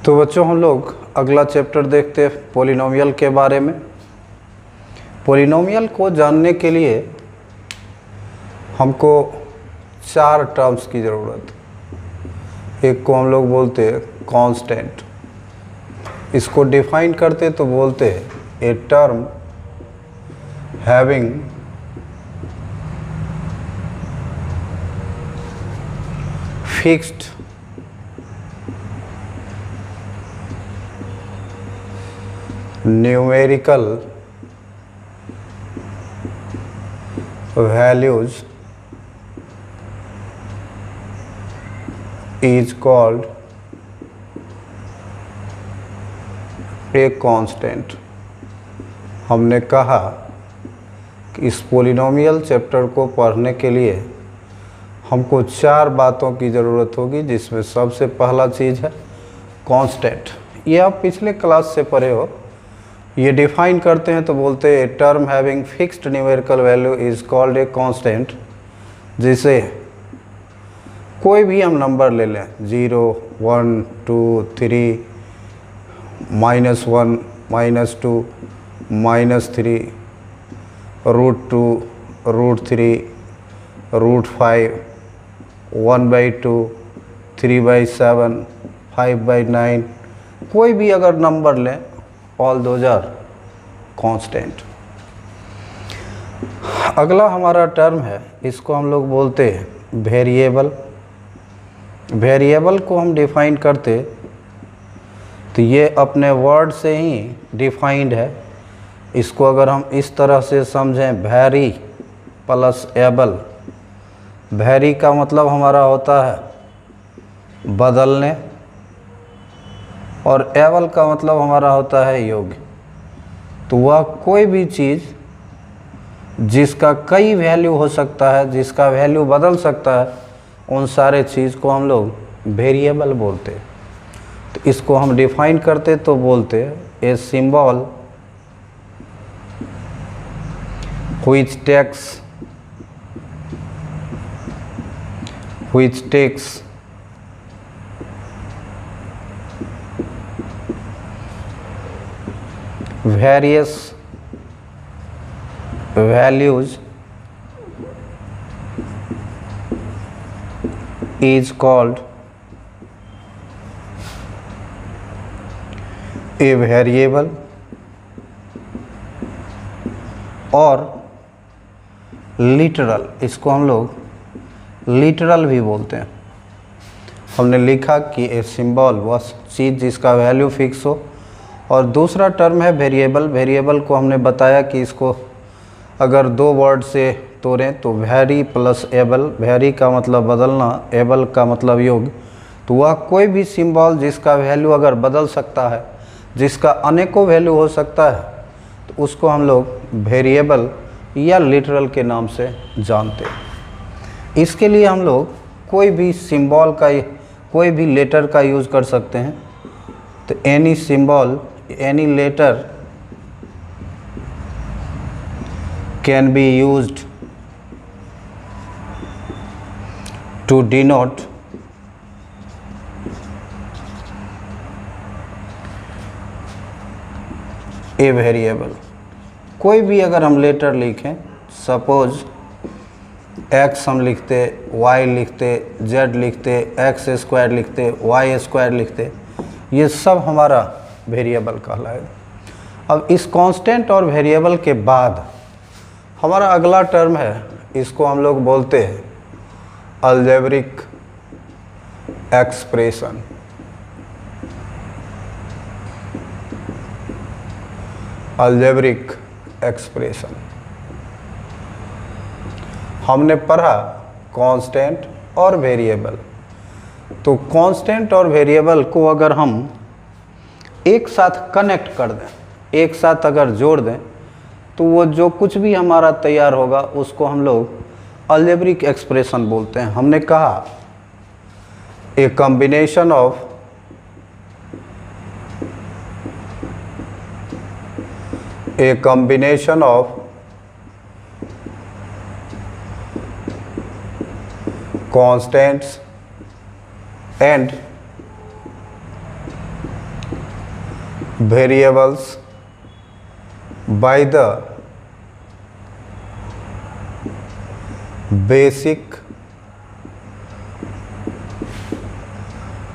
तो बच्चों हम लोग अगला चैप्टर देखते हैं पॉलिनोमियल के बारे में। पॉलिनोमियल को जानने के लिए हमको चार टर्म्स की ज़रूरत है। एक को हम लोग बोलते हैं कांस्टेंट, इसको डिफाइन करते तो बोलते हैं a term having fixed numerical values is called a constant। हमने कहा कि इस पॉलिनोमियल चैप्टर को पढ़ने के लिए हमको चार बातों की ज़रूरत होगी, जिसमें सबसे पहला चीज़ है कांस्टेंट। ये आप पिछले क्लास से पढ़े हो। ये डिफाइन करते हैं तो बोलते हैं term having fixed numerical value is called a constant. जिसे कोई भी हम नंबर ले लें, 0, 1, 2, 3, -1, -2, -3, √2, √3, √5, 1/2, 3/7, 5/9, कोई भी अगर नंबर लें, ऑल दोज आर कांस्टेंट। अगला हमारा टर्म है, इसको हम लोग बोलते हैं वेरिएबल। वेरिएबल को हम डिफाइन करते तो ये अपने वर्ड से ही डिफाइंड है। इसको अगर हम इस तरह से समझें, वेरी प्लस एबल। वेरी का मतलब हमारा होता है बदलने, और एबल का मतलब हमारा होता है योग्य। तो वह कोई भी चीज़ जिसका कई वैल्यू हो सकता है, जिसका वैल्यू बदल सकता है, उन सारे चीज़ को हम लोग वेरिएबल बोलते हैं। तो इसको हम डिफाइन करते तो बोलते a symbol which takes various values is called a variable। और लिटरल, इसको हम लोग लिटरल भी बोलते हैं। हमने लिखा कि ए सिंबल वह चीज़ जिसका वैल्यू फिक्स हो। और दूसरा टर्म है वेरिएबल। वेरिएबल को हमने बताया कि इसको अगर दो वर्ड से तोड़ें तो वेरी प्लस एबल। वेरी का मतलब बदलना, एबल का मतलब योग। तो वह कोई भी सिंबल जिसका वैल्यू अगर बदल सकता है, जिसका अनेकों वैल्यू हो सकता है, तो उसको हम लोग वेरिएबल या लिटरल के नाम से जानते हैं। इसके लिए हम लोग कोई भी सिंबल का, कोई भी लेटर का यूज़ कर सकते हैं। तो any symbol, any letter can be used to denote a variable. कोई भी अगर हम लेटर लिखें, सपोज x हम लिखते, y लिखते, z लिखते, x² लिखते, y² लिखते, ये सब हमारा वेरिएबल कहलाएगा। अब इस कांस्टेंट और वेरिएबल के बाद हमारा अगला टर्म है, इसको हम लोग बोलते हैं अलजेब्रिक एक्सप्रेशन। अलजेब्रिक एक्सप्रेशन हमने पढ़ा कांस्टेंट और वेरिएबल। तो कांस्टेंट और वेरिएबल को अगर हम एक साथ कनेक्ट कर दें, एक साथ अगर जोड़ दें, तो वो जो कुछ भी हमारा तैयार होगा उसको हम लोग अलजेब्रिक एक्सप्रेशन बोलते हैं। हमने कहा a combination of a combination of constants and variables by the basic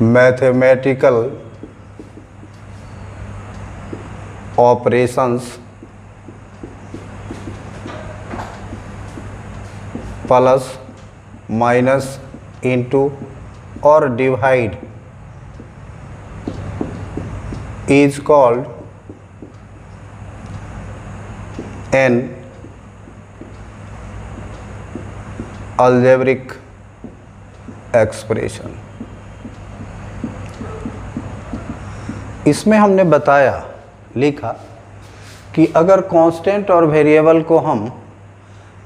mathematical operations plus minus into or divide is called an algebraic expression। इसमें हमने बताया, लिखा कि अगर कांस्टेंट और वेरिएबल को हम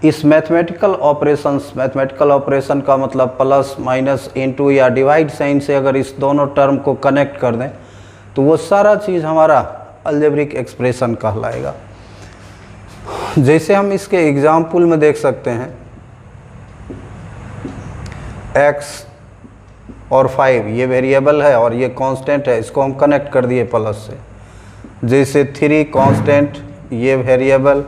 इस मैथमेटिकल ऑपरेशन का मतलब प्लस माइनस इनटू या डिवाइड साइन से अगर इस दोनों टर्म को कनेक्ट कर दें तो वो सारा चीज़ हमारा अलजेब्रिक एक्सप्रेशन कहलाएगा। जैसे हम इसके एग्जाम्पल में देख सकते हैं, x और 5 ये वेरिएबल है और ये कांस्टेंट है, इसको हम कनेक्ट कर दिए प्लस से। जैसे 3 कांस्टेंट ये वेरिएबल,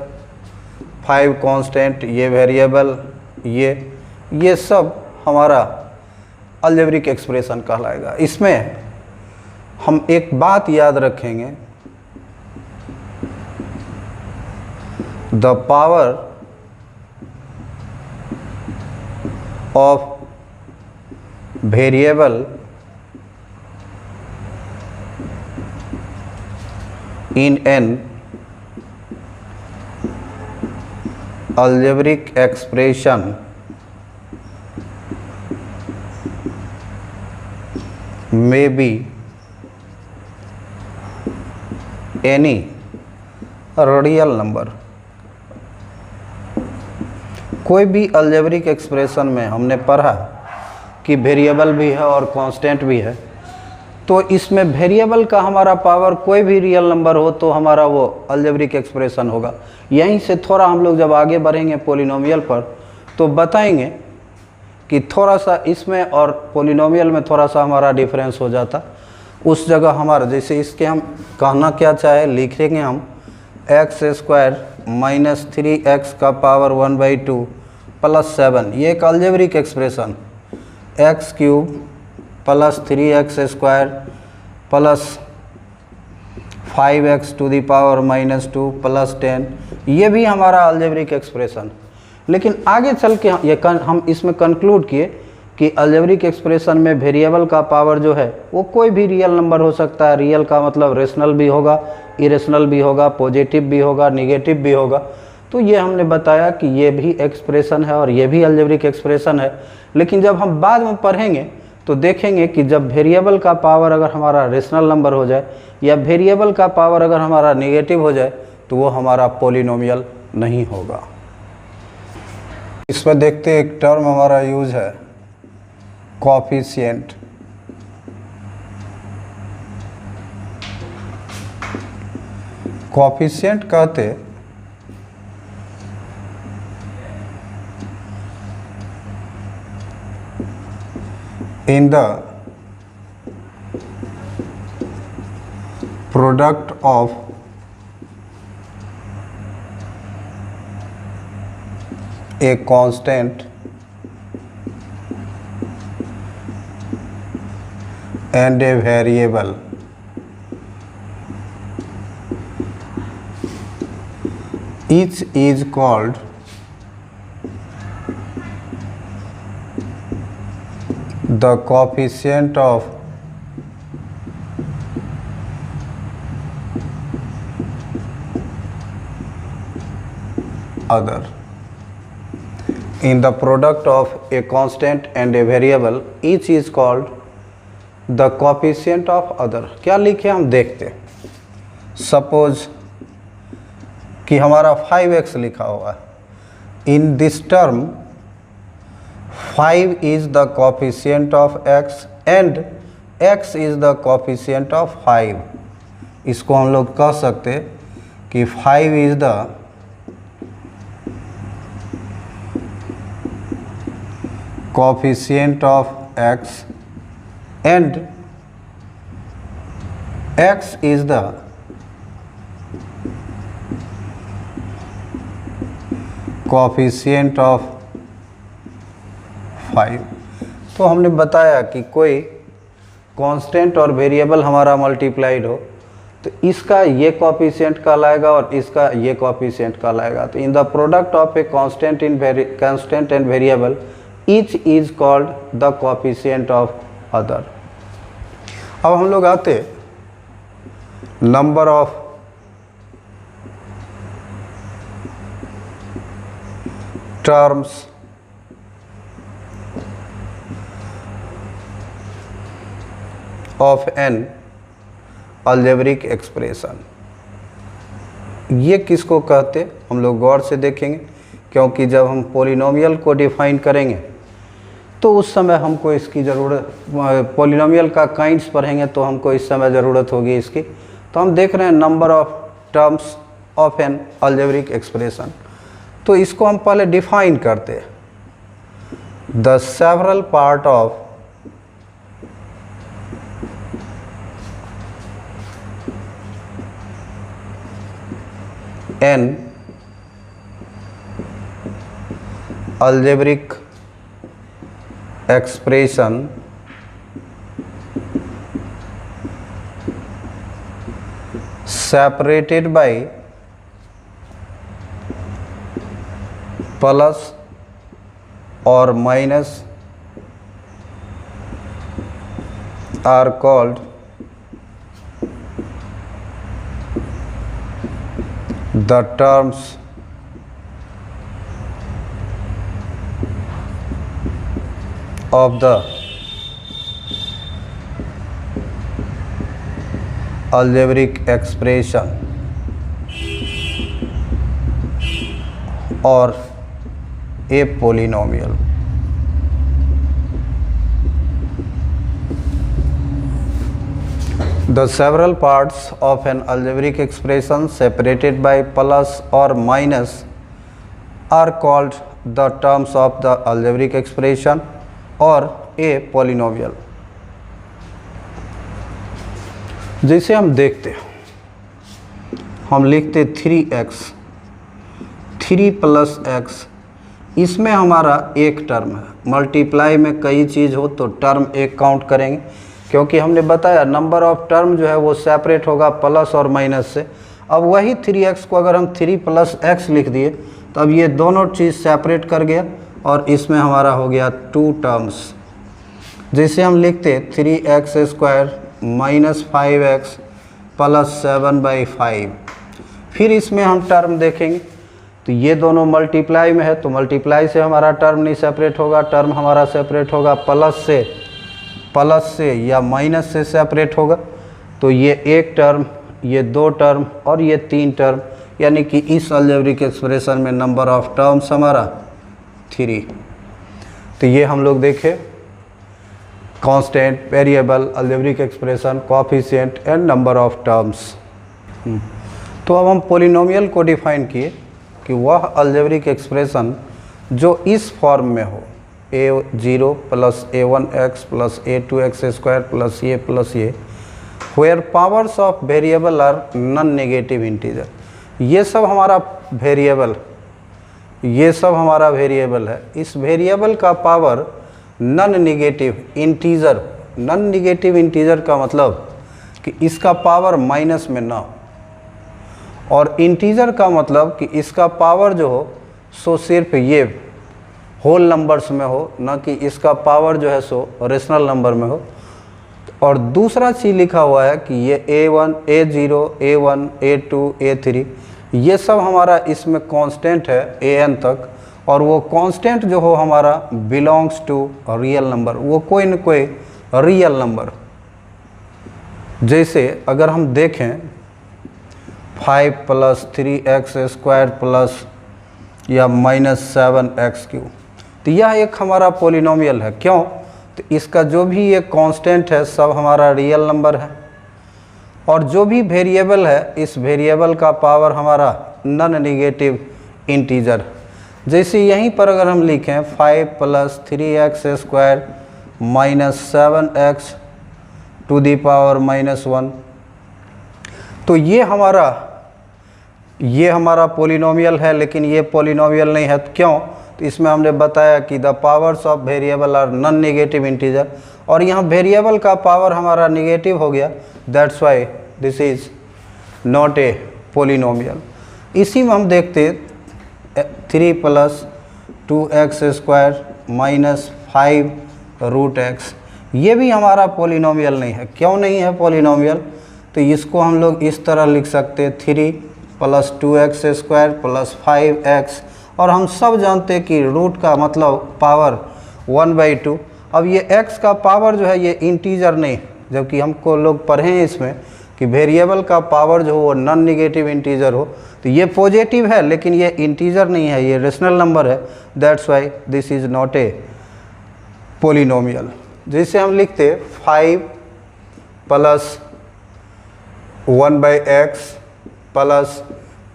5 कांस्टेंट ये वेरिएबल, ये सब हमारा अलजेब्रिक एक्सप्रेशन कहलाएगा। इसमें हम एक बात याद रखेंगे, the power of variable in an algebraic expression may be any real number। कोई भी अलजेब्रिक एक्सप्रेशन में हमने पढ़ा कि वेरिएबल भी है और कांस्टेंट भी है, तो इसमें वेरिएबल का हमारा पावर कोई भी रियल नंबर हो तो हमारा वो अलजेब्रिक एक्सप्रेशन होगा। यहीं से थोड़ा हम लोग जब आगे बढ़ेंगे पॉलिनोमियल पर तो बताएंगे कि थोड़ा सा इसमें और पॉलिनोमियल में थोड़ा सा हमारा डिफरेंस हो जाता। उस जगह हमारा जैसे इसके हम कहना क्या चाहे लिखेंगे हम x² माइनस 3x का पावर 1/2 प्लस 7, ये एक algebraic expression. x³ plus 3x² plus 5x to the power -2 plus 10, ये भी हमारा अलजेब्रिक एक्सप्रेशन। लेकिन आगे चल के हम इसमें कंक्लूड किए कि अलजेब्रिक एक्सप्रेशन में वेरिएबल का पावर जो है वो कोई भी रियल नंबर हो सकता है। रियल का मतलब रेशनल भी होगा, इरेशनल भी होगा, पॉजिटिव भी होगा, निगेटिव भी होगा। तो ये हमने बताया कि ये भी एक्सप्रेशन है और ये भी अलजेब्रिक एक्सप्रेशन है। लेकिन जब हम बाद में पढ़ेंगे तो देखेंगे कि जब वेरिएबल का पावर अगर हमारा रेशनल नंबर हो जाए या वेरिएबल का पावर अगर हमारा नेगेटिव हो जाए तो वो हमारा पॉलिनोमियल नहीं होगा। इसमें देखते हैं एक टर्म हमारा यूज है कोएफिशिएंट। कोएफिशिएंट कहते in the product of a constant and a variable each is called the coefficient of other। In the product of a constant and a variable each is called the coefficient of other। क्या लिखे हम देखते। Suppose कि हमारा 5x लिखा हुआ है। In this term 5 is the coefficient of x and x is the coefficient of 5। इसको हम लोग कह सकते कि 5 is the coefficient of x and x is the coefficient of 5। तो हमने बताया कि कोई कांस्टेंट और वेरिएबल हमारा मल्टीप्लाइड हो तो इसका ये कोएफिशिएंट कहलाएगा और इसका ये कोएफिशिएंट कहलाएगा। तो in the product of a constant and variable each is called the coefficient of other. अब हम लोग आते number of terms of an algebraic expression. ये किसको कहते हम लोग गौर से देखेंगे, क्योंकि जब हम पॉलिनोमियल को डिफाइन करेंगे तो उस समय हमको इसकी ज़रूरत, पॉलिनोमियल का काइंड्स पढ़ेंगे तो हमको इस समय ज़रूरत होगी इसकी। तो हम देख रहे हैं number of terms of an algebraic expression. तो इसको हम पहले डिफाइन करते हैं। The several part of an algebraic expression separated by plus or minus are called the terms of the algebraic expression or a polynomial. The several parts of an algebraic expression separated by plus or minus are called the terms of the algebraic expression और a polynomial. जैसे हम देखते हम लिखते 3x 3 + x, इसमें हमारा एक term है। मल्टीप्लाई में कई चीज़ हो तो टर्म एक काउंट करेंगे, क्योंकि हमने बताया नंबर ऑफ टर्म जो है वो सेपरेट होगा प्लस और माइनस से। अब वही 3x को अगर हम 3 + x लिख दिए तो अब ये दोनों चीज़ सेपरेट कर गया और इसमें हमारा हो गया 2 टर्म्स। जैसे हम लिखते 3x² - 5x + 7/5। फिर इसमें हम टर्म देखेंगे तो ये दोनों मल्टीप्लाई में है तो मल्टीप्लाई से हमारा टर्म नहीं सेपरेट होगा, टर्म हमारा सेपरेट होगा प्लस से या माइनस से सेपरेट होगा। तो ये एक टर्म, ये 2 टर्म और ये 3 टर्म, यानी कि इस अलजेब्रिक एक्सप्रेशन में नंबर ऑफ टर्म्स हमारा 3। तो ये हम लोग देखे constant, variable, algebraic expression, coefficient and number of terms. तो अब हम पॉलिनोमियल को डिफाइन किए कि वह अलजेब्रिक एक्सप्रेशन जो इस फॉर्म में हो a0 + a1x + a2x² + ये where powers of variable are non negative integer। ये सब हमारा वेरिएबल है। इस वेरिएबल का power non negative integer, non negative integer का मतलब कि इसका पावर माइनस में ना हो, और इंटीजर का मतलब कि इसका पावर जो हो सो सिर्फ ये होल नंबर्स में हो, ना कि इसका पावर जो है सो रेशनल नंबर में हो। और दूसरा चीज़ लिखा हुआ है कि ये a1, a0, a1, a2, a3 ये सब हमारा इसमें कांस्टेंट है an तक, और वो कांस्टेंट जो हो हमारा बिलोंग्स टू रियल नंबर, वो कोई न कोई रियल नंबर। जैसे अगर हम देखें 5 + 3x² प्लस या -7x3, तो यह एक हमारा पॉलिनोमियल है। क्यों? तो इसका जो भी ये कांस्टेंट है सब हमारा रियल नंबर है, और जो भी वेरिएबल है इस वेरिएबल का पावर हमारा नॉन नेगेटिव इंटीजर। जैसे यहीं पर अगर हम लिखें 5 + 3x² -7x to the power -1, तो ये हमारा ये हमारा पोलिनोमियल है, लेकिन ये पोलिनोमियल नहीं है। क्यों? तो इसमें हमने बताया कि the powers of variable are non negative integer, और यहाँ वेरिएबल का पावर हमारा नेगेटिव हो गया, that's why this is not a polynomial. इसी में हम देखते 3 + 2x² - 5 √x, ये भी हमारा पोलिनोमियल नहीं है। क्यों नहीं है पोलिनोमियल? तो इसको हम लोग इस तरह लिख सकते हैं 3 + 2x² + 5x, और हम सब जानते हैं कि रूट का मतलब पावर 1/2। अब ये x का पावर जो है ये इंटीजर नहीं, जबकि हमको लोग पढ़े हैं इसमें कि वेरिएबल का पावर जो हो वो नॉन नेगेटिव इंटीजर हो, तो ये पॉजिटिव है लेकिन ये इंटीजर नहीं है, ये रेशनल नंबर है, that's why this is not a polynomial. जैसे हम लिखते 5 + 1/x +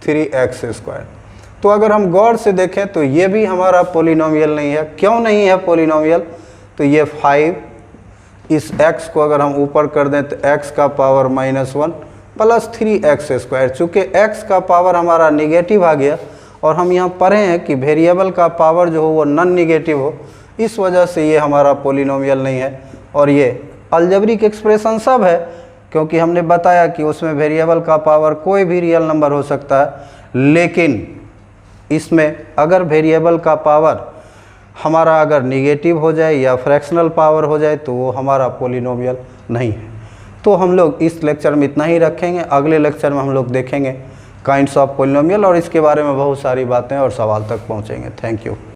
3x²। तो अगर हम गौर से देखें तो ये भी हमारा पोलिनोमियल नहीं है। क्यों नहीं है पोलिनोमियल? तो ये 5, इस x को अगर हम ऊपर कर दें तो x का पावर -1 + 3x²। चूँकि x का पावर हमारा निगेटिव आ गया, और हम यहाँ पढ़े हैं कि वेरिएबल का पावर जो हो वो नॉन निगेटिव हो, इस वजह से ये हमारा पोलिनोमियल नहीं है। और ये अलजेब्रिक एक्सप्रेशन सब है, क्योंकि हमने बताया कि उसमें वेरिएबल का पावर कोई भी रियल नंबर हो सकता है, लेकिन इसमें अगर वेरिएबल का पावर हमारा अगर निगेटिव हो जाए या फ्रैक्शनल पावर हो जाए तो वो हमारा पोलिनोमियल नहीं है। तो हम लोग इस लेक्चर में इतना ही रखेंगे। अगले लेक्चर में हम लोग देखेंगे काइंड्स ऑफ पोलिनोमियल, और इसके बारे में बहुत सारी बातें और सवाल तक पहुँचेंगे। Thank you.